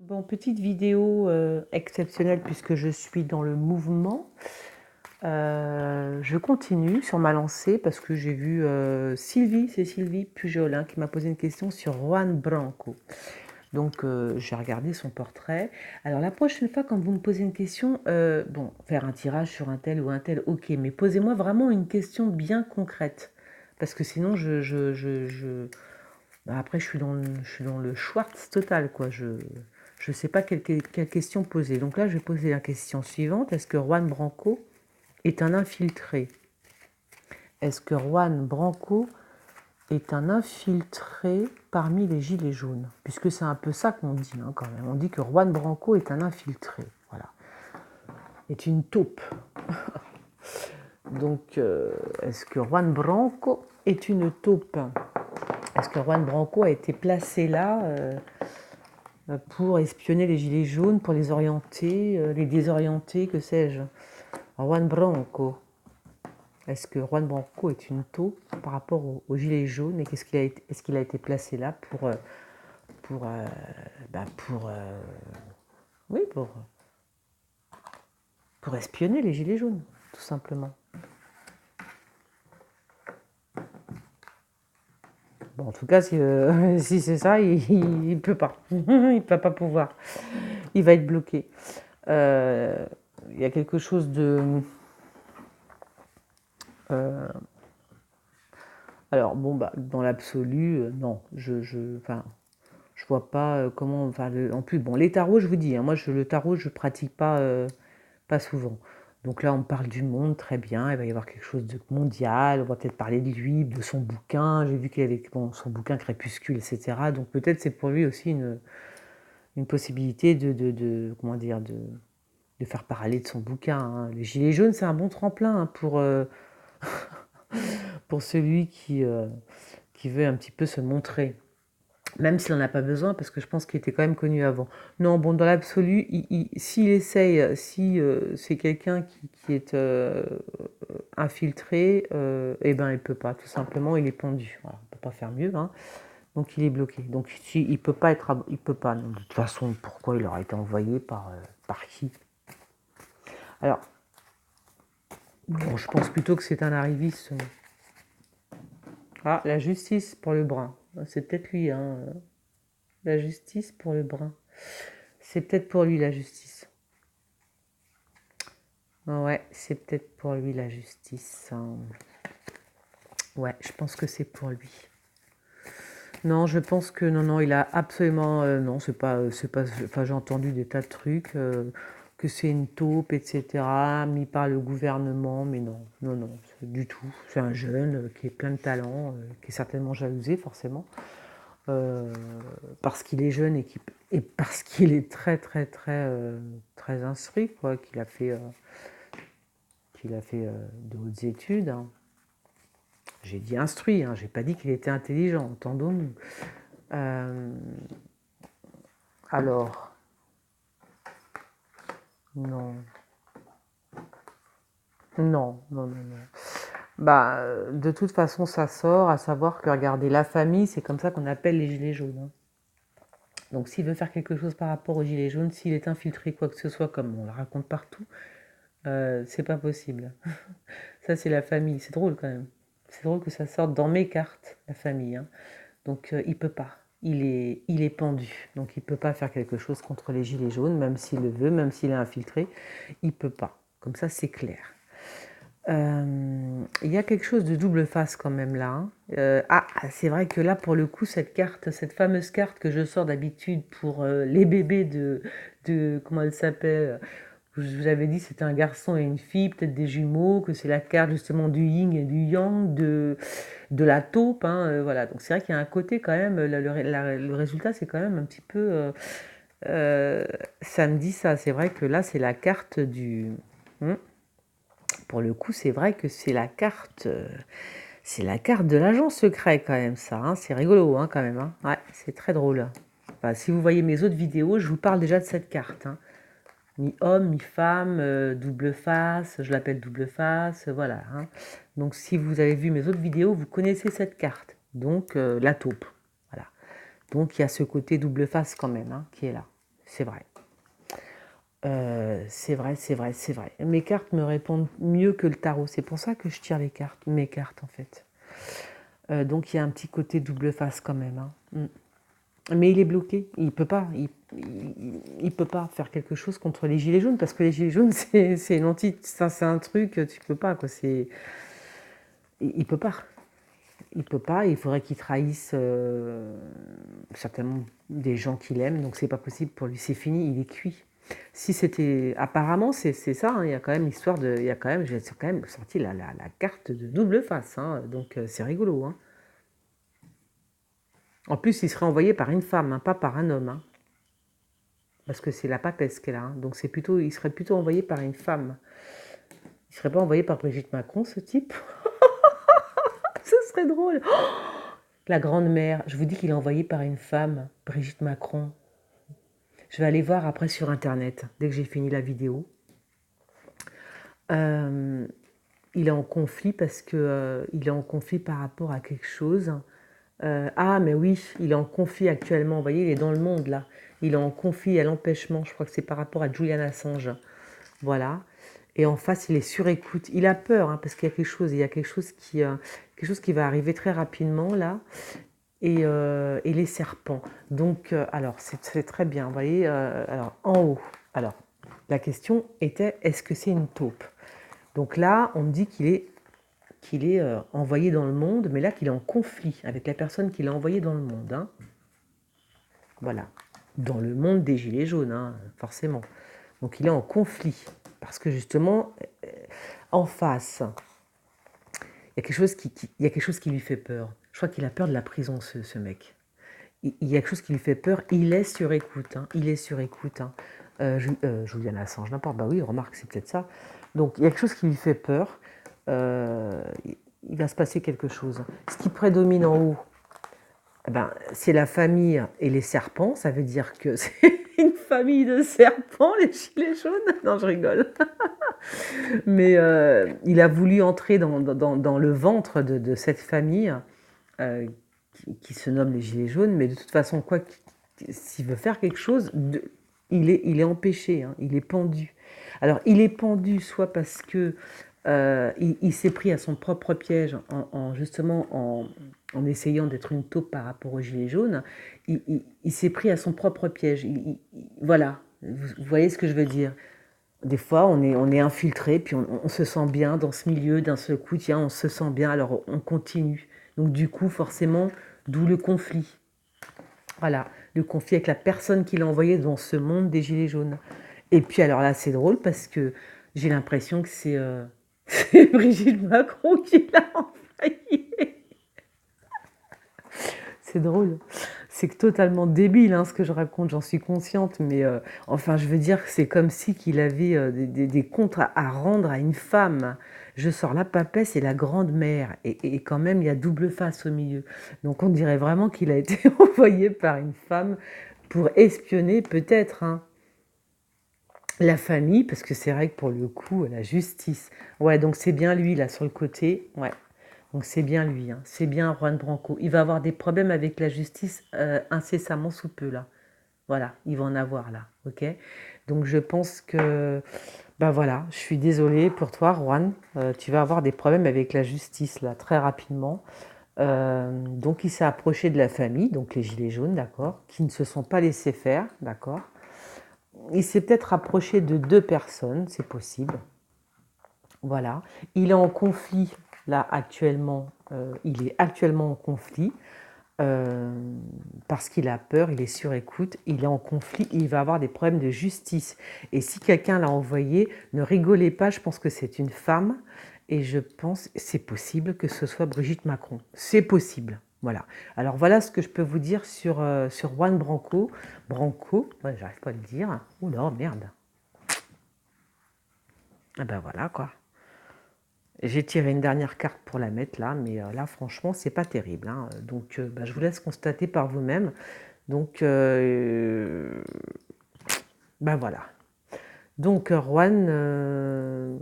Bon, petite vidéo exceptionnelle puisque je suis dans le mouvement. Je continue sur ma lancée parce que j'ai vu Sylvie, c'est Sylvie Pujol qui m'a posé une question sur Juan Branco. Donc j'ai regardé son portrait. Alors la prochaine fois quand vous me posez une question, bon, faire un tirage sur un tel ou un tel, ok, mais posez-moi vraiment une question bien concrète. Parce que sinon, bah, après, je suis dans le Schwartz total, quoi. Je ne sais pas quelle question poser. Donc là, je vais poser la question suivante. Est-ce que Juan Branco est un infiltré? Est-ce que Juan Branco est un infiltré parmi les Gilets jaunes? Puisque c'est un peu ça qu'on dit, hein, quand même. On dit que Juan Branco est un infiltré. Voilà. Est une taupe. Donc, est-ce que Juan Branco est une taupe? Est-ce que Juan Branco a été placé là pour espionner les gilets jaunes, pour les orienter, les désorienter, que sais-je? Juan Branco. Est-ce que Juan Branco est une taupe par rapport aux gilets jaunes et est-ce qu'il a été placé là pour, oui, pour espionner les gilets jaunes, tout simplement. Bon, en tout cas, si, si c'est ça, il peut pas. Il va pas pouvoir. Il va être bloqué. Il y a quelque chose de... alors, bon, bah, dans l'absolu, non. Enfin, je vois pas comment... Enfin, en plus, bon, les tarots, je vous dis, hein, moi, le tarot, je pratique pas, pas souvent. Donc là, on parle du monde, très bien. Il va y avoir quelque chose de mondial. On va peut-être parler de lui, de son bouquin. J'ai vu qu'il avait son bouquin Crépuscule, etc. Donc peut-être c'est pour lui aussi une possibilité comment dire, de faire parler de son bouquin, hein. Les Gilets jaunes, c'est un bon tremplin, hein, pour celui qui veut un petit peu se montrer. Même s'il n'en a pas besoin, parce que je pense qu'il était quand même connu avant. Non, bon, dans l'absolu, s'il essaye, si c'est quelqu'un qui est infiltré, eh ben, il ne peut pas, tout simplement, il est pendu. Voilà, on ne peut pas faire mieux, hein. Donc il est bloqué. Donc il ne peut pas être... Il peut pas. Non, de toute façon, pourquoi il aurait été envoyé par qui? Alors, bon, je pense plutôt que c'est un arriviste. Ah, la justice pour le brun. C'est peut-être lui, hein. La justice pour le brun. C'est peut-être pour lui la justice. Ouais, c'est peut-être pour lui la justice. Ouais, je pense que c'est pour lui. Non, je pense que non, il a absolument non, c'est pas, enfin j'ai entendu des tas de trucs que c'est une taupe, etc. mis par le gouvernement, mais non, du tout. C'est un jeune qui est plein de talent, qui est certainement jalousé forcément. Parce qu'il est jeune et parce qu'il est très très instruit, quoi, qu'il a fait de hautes études, hein. J'ai dit instruit, hein, j'ai pas dit qu'il était intelligent, entendons-nous. Alors, non. Non. Bah, de toute façon, ça sort, à savoir que, regardez, la famille, c'est comme ça qu'on appelle les gilets jaunes, hein. Donc s'il veut faire quelque chose par rapport aux gilets jaunes, s'il est infiltré quoi que ce soit, comme on le raconte partout, c'est pas possible. Ça, c'est la famille. C'est drôle quand même. C'est drôle que ça sorte dans mes cartes, la famille, hein. Donc il peut pas. Il est pendu. Donc il peut pas faire quelque chose contre les gilets jaunes, même s'il le veut, même s'il est infiltré. Il peut pas. Comme ça, c'est clair. Il y a quelque chose de double face quand même là, hein. C'est vrai que là, pour le coup, cette fameuse carte que je sors d'habitude pour les bébés comment elle s'appelle? Je vous avais dit, c'était un garçon et une fille, peut-être des jumeaux, que c'est la carte justement du yin et du yang, de la taupe, hein, voilà. Donc c'est vrai qu'il y a un côté quand même, le résultat, c'est quand même un petit peu... ça me dit ça, c'est vrai que là, c'est la carte du... Pour le coup, c'est vrai que c'est la carte de l'agent secret quand même, ça, hein. C'est rigolo, hein, quand même, hein. Ouais, c'est très drôle. Enfin, si vous voyez mes autres vidéos, je vous parle déjà de cette carte, hein. Mi-homme, mi-femme, double face, je l'appelle double face, voilà, hein. Donc si vous avez vu mes autres vidéos, vous connaissez cette carte. Donc la taupe, voilà. Donc il y a ce côté double face quand même, hein, qui est là. c'est vrai. C'est vrai, c'est vrai, c'est vrai. Mes cartes me répondent mieux que le tarot. C'est pour ça que je tire les cartes, mes cartes en fait. Donc il y a un petit côté double face quand même, hein. Mais il est bloqué. Il peut pas. Il peut pas faire quelque chose contre les gilets jaunes parce que les gilets jaunes c'est une ça c'est un truc tu peux pas quoi. Il peut pas. Il peut pas. Il faudrait qu'il trahisse certainement des gens qu'il aime. Donc c'est pas possible pour lui. C'est fini. Il est cuit. Si c'était apparemment c'est ça, hein, il y a quand même l'histoire de, il y a quand même, j'ai quand même sorti la carte de double face, hein, donc c'est rigolo, hein. En plus il serait envoyé par une femme, hein, pas par un homme, hein, parce que c'est la papesse qu'elle a, hein, donc c'est plutôt, il serait plutôt envoyé par une femme. Il serait pas envoyé par Brigitte Macron, ce type. Ce serait drôle. La grande-mère, je vous dis qu'il est envoyé par une femme, Brigitte Macron. Je vais aller voir après sur internet dès que j'ai fini la vidéo. Il est en conflit parce que il est en conflit par rapport à quelque chose. Ah, mais oui, il est en conflit actuellement. Vous voyez, il est dans le monde là. Il est en conflit à l'empêchement. Je crois que c'est par rapport à Julian Assange. Voilà. Et en face, il est sur écoute. Il a peur hein, parce qu'il y a quelque chose. Il y a quelque chose qui va arriver très rapidement là. Et les serpents. Donc, alors, c'est très bien. Vous voyez, alors en haut. Alors, la question était, est-ce que c'est une taupe? Donc là, on me dit qu'il est envoyé dans le monde, mais là qu'il est en conflit avec la personne qui l'a envoyé dans le monde, hein. Voilà. Dans le monde des gilets jaunes, hein, forcément. Donc il est en conflit. Parce que justement, en face, il y a quelque chose qui lui fait peur. Je crois qu'il a peur de la prison, ce mec. Il y a quelque chose qui lui fait peur. Il est sur écoute, hein. Il est sur écoute, hein. Julian Assange, n'importe. Bah oui, remarque, c'est peut-être ça. Donc il y a quelque chose qui lui fait peur. Il va se passer quelque chose. Ce qui prédomine en haut, eh ben, c'est la famille et les serpents. Ça veut dire que c'est une famille de serpents, les gilets jaunes. Non, je rigole. Mais il a voulu entrer dans le ventre de cette famille euh, qui se nomme les gilets jaunes. Mais de toute façon, quoi, s'il veut faire quelque chose, il est empêché, hein, il est pendu. Alors, il est pendu soit parce que il s'est pris à son propre piège justement en essayant d'être une taupe par rapport aux gilets jaunes. Il s'est pris à son propre piège. Voilà, vous voyez ce que je veux dire. Des fois, on est infiltré, puis on se sent bien dans ce milieu, d'un seul coup, tiens, on se sent bien, alors on continue. Donc du coup, forcément, d'où le conflit. Voilà, le conflit avec la personne qui l'a envoyé dans ce monde des gilets jaunes. Et puis alors là, c'est drôle parce que j'ai l'impression que c'est c'est Brigitte Macron qui l'a envoyé. C'est drôle. C'est totalement débile hein, ce que je raconte, j'en suis consciente, mais enfin, je veux dire que c'est comme si qu'il avait des comptes à rendre à une femme. Je sors la papesse et la grande-mère, et quand même, il y a double face au milieu. Donc on dirait vraiment qu'il a été envoyé par une femme pour espionner peut-être hein, la famille, parce que c'est vrai que pour le coup, la justice. Ouais, donc c'est bien lui là sur le côté. Ouais. Donc c'est bien lui, hein. C'est bien Juan Branco. Il va avoir des problèmes avec la justice incessamment sous peu là. Voilà, il va en avoir là, ok? Donc je pense que, ben voilà, je suis désolée pour toi, Juan. Tu vas avoir des problèmes avec la justice là très rapidement. Donc il s'est approché de la famille, donc les gilets jaunes, d'accord, qui ne se sont pas laissés faire, d'accord. Il s'est peut-être approché de deux personnes, c'est possible. Voilà. Il est en conflit, là, actuellement. Il est actuellement en conflit parce qu'il a peur, il est sur écoute, il est en conflit, il va avoir des problèmes de justice. Et si quelqu'un l'a envoyé, ne rigolez pas, je pense que c'est une femme. Et je pense, c'est possible que ce soit Brigitte Macron. C'est possible. Voilà. Alors voilà ce que je peux vous dire sur Juan Branco. Branco, ouais, j'arrive pas à le dire. Oula, merde. Ah ben voilà quoi. J'ai tiré une dernière carte pour la mettre là, mais là franchement c'est pas terrible, hein. Donc bah, je vous laisse constater par vous-même. Donc bah voilà. Donc Juan,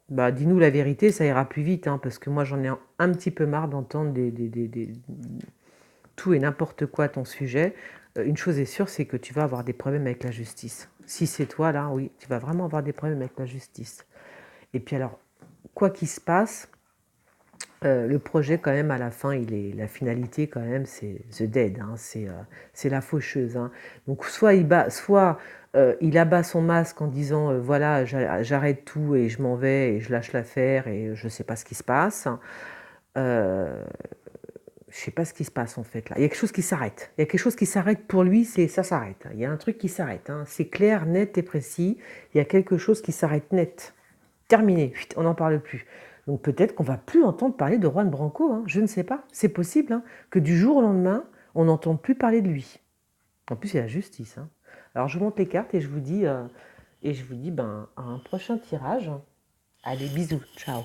bah, dis-nous la vérité, ça ira plus vite, hein, parce que moi j'en ai un petit peu marre d'entendre tout et n'importe quoi à ton sujet. Une chose est sûre, c'est que tu vas avoir des problèmes avec la justice. Si c'est toi, là, oui, tu vas vraiment avoir des problèmes avec la justice. Et puis alors, quoi qu'il se passe, le projet quand même à la fin, la finalité quand même, c'est The Dead, hein, c'est la faucheuse, hein. Donc soit il abat son masque en disant voilà, j'arrête tout et je m'en vais et je lâche l'affaire et je sais pas ce qui se passe. Euh, je sais pas ce qui se passe en fait là. Il y a quelque chose qui s'arrête. Il y a quelque chose qui s'arrête pour lui, ça s'arrête. Il y a un truc qui s'arrête, hein. C'est clair, net et précis. Il y a quelque chose qui s'arrête net. Terminé, on n'en parle plus. Donc peut-être qu'on va plus entendre parler de Juan Branco, hein. Je ne sais pas. C'est possible, hein, que du jour au lendemain, on n'entende plus parler de lui. En plus, il y a la justice, hein. Alors je vous montre les cartes et je vous dis, ben, à un prochain tirage. Allez, bisous, ciao.